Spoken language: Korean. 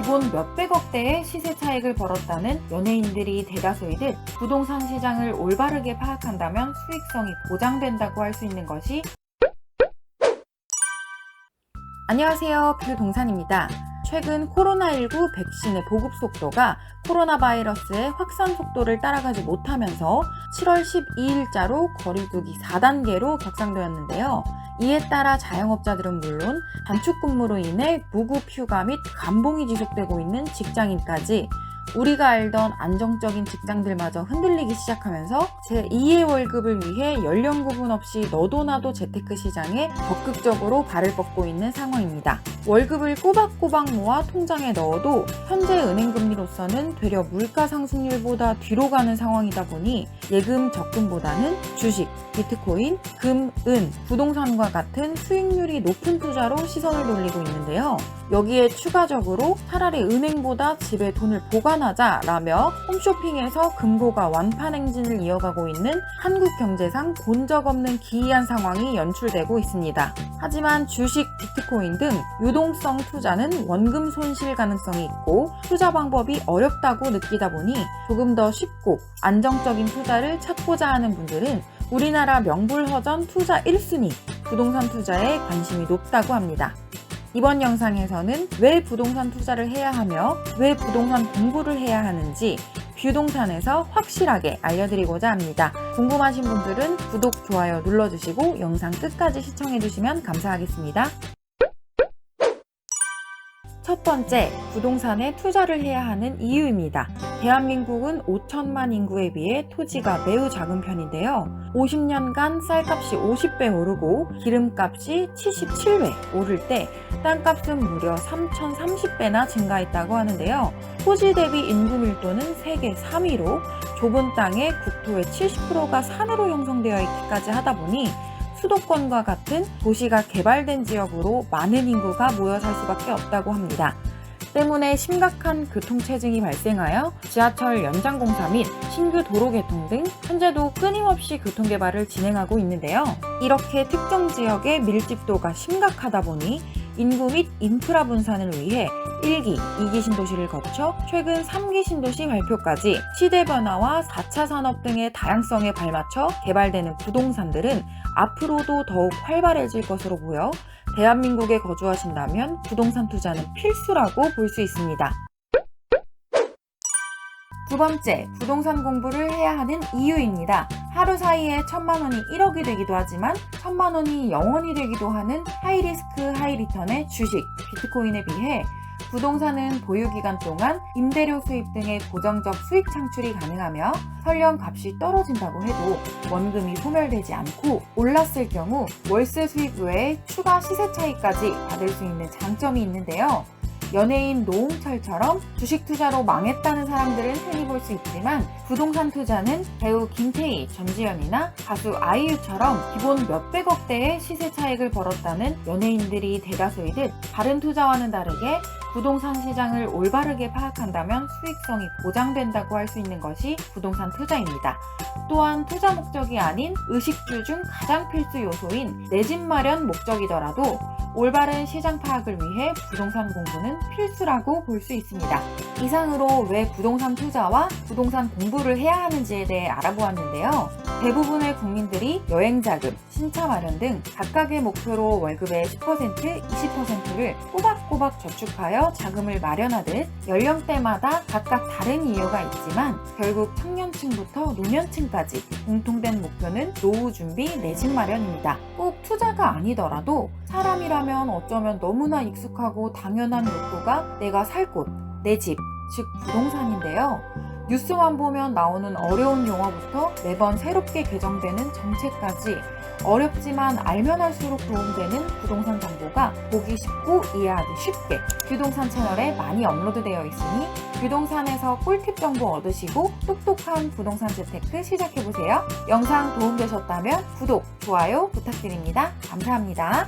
기본 몇백억대의 시세 차익을 벌었다는 연예인들이 대다수이듯 부동산 시장을 올바르게 파악한다면 수익성이 보장된다고 할 수 있는 것이 안녕하세요, 뷰동산입니다. 최근 코로나19 백신의 보급 속도가 코로나 바이러스의 확산 속도를 따라가지 못하면서 7월 12일자로 거리두기 4단계로 격상되었는데요. 이에 따라 자영업자들은 물론 단축 근무로 인해 무급 휴가 및 감봉이 지속되고 있는 직장인까지 우리가 알던 안정적인 직장들마저 흔들리기 시작하면서 제2의 월급을 위해 연령 구분 없이 너도 나도 재테크 시장에 적극적으로 발을 뻗고 있는 상황입니다. 월급을 꼬박꼬박 모아 통장에 넣어도 현재 은행금리로서는 되려 물가 상승률보다 뒤로 가는 상황이다 보니 예금 적금보다는 주식, 비트코인, 금, 은, 부동산과 같은 수익률이 높은 투자로 시선을 돌리고 있는데요. 여기에 추가적으로 차라리 은행보다 집에 돈을 보관하자라며 홈쇼핑에서 금고가 완판 행진을 이어가고 있는 한국 경제상 본 적 없는 기이한 상황이 연출되고 있습니다. 하지만 주식, 비트코인 등 유동성 투자는 원금 손실 가능성이 있고 투자 방법이 어렵다고 느끼다 보니 조금 더 쉽고 안정적인 투자를 찾고자 하는 분들은 우리나라 명불허전 투자 1순위 부동산 투자에 관심이 높다고 합니다. 이번 영상에서는 왜 부동산 투자를 해야 하며 왜 부동산 공부를 해야 하는지 뷰동산에서 확실하게 알려드리고자 합니다. 궁금하신 분들은 구독, 좋아요 눌러주시고 영상 끝까지 시청해주시면 감사하겠습니다. 첫 번째, 부동산에 투자를 해야 하는 이유입니다. 대한민국은 5천만 인구에 비해 토지가 매우 작은 편인데요. 50년간 쌀값이 50배 오르고 기름값이 77배 오를 때 땅값은 무려 3,030배나 증가했다고 하는데요. 토지 대비 인구 밀도는 세계 3위로 좁은 땅에 국토의 70%가 산으로 형성되어 있기까지 하다 보니 수도권과 같은 도시가 개발된 지역으로 많은 인구가 모여 살 수밖에 없다고 합니다. 때문에 심각한 교통체증이 발생하여 지하철 연장 공사 및 신규 도로 개통 등 현재도 끊임없이 교통개발을 진행하고 있는데요. 이렇게 특정 지역의 밀집도가 심각하다 보니 인구 및 인프라 분산을 위해 1기, 2기 신도시를 거쳐 최근 3기 신도시 발표까지 시대 변화와 4차 산업 등의 다양성에 발맞춰 개발되는 부동산들은 앞으로도 더욱 활발해질 것으로 보여 대한민국에 거주하신다면 부동산 투자는 필수라고 볼 수 있습니다. 두 번째, 부동산 공부를 해야 하는 이유입니다. 하루 사이에 1,000만 원이 1억이 되기도 하지만 1,000만 원이 0원이 되기도 하는 하이리스크 하이리턴의 주식, 비트코인에 비해 부동산은 보유기간 동안 임대료 수입 등의 고정적 수익 창출이 가능하며 설령 값이 떨어진다고 해도 원금이 소멸되지 않고 올랐을 경우 월세 수입 외에 추가 시세 차익까지 받을 수 있는 장점이 있는데요. 연예인 노홍철처럼 주식 투자로 망했다는 사람들은 흔히 볼 수 있지만 부동산 투자는 배우 김태희, 전지현이나 가수 아이유처럼 기본 몇백억대의 시세 차익을 벌었다는 연예인들이 대다수이듯 다른 투자와는 다르게 부동산 시장을 올바르게 파악한다면 수익성이 보장된다고 할 수 있는 것이 부동산 투자입니다. 또한 투자 목적이 아닌 의식주 중 가장 필수 요소인 내 집 마련 목적이더라도 올바른 시장 파악을 위해 부동산 공부는 필수라고 볼 수 있습니다. 이상으로 왜 부동산 투자와 부동산 공부를 해야 하는지에 대해 알아보았는데요. 대부분의 국민들이 여행자금, 신차 마련 등 각각의 목표로 월급의 10%, 20%를 꼬박꼬박 저축하여 자금을 마련하듯 연령대마다 각각 다른 이유가 있지만 결국 청년층부터 노년층까지 공통된 목표는 노후 준비, 내 집 마련입니다. 꼭 투자가 아니더라도 사람이라면 어쩌면 너무나 익숙하고 당연한 욕구가 내가 살 곳, 내 집, 즉 부동산인데요. 뉴스만 보면 나오는 어려운 용어부터 매번 새롭게 개정되는 정책까지 어렵지만 알면 할수록 도움되는 부동산 정보가 보기 쉽고 이해하기 쉽게 뷰동산 채널에 많이 업로드되어 있으니 뷰동산에서 꿀팁 정보 얻으시고 똑똑한 부동산 재테크 시작해보세요. 영상 도움되셨다면 구독, 좋아요 부탁드립니다. 감사합니다.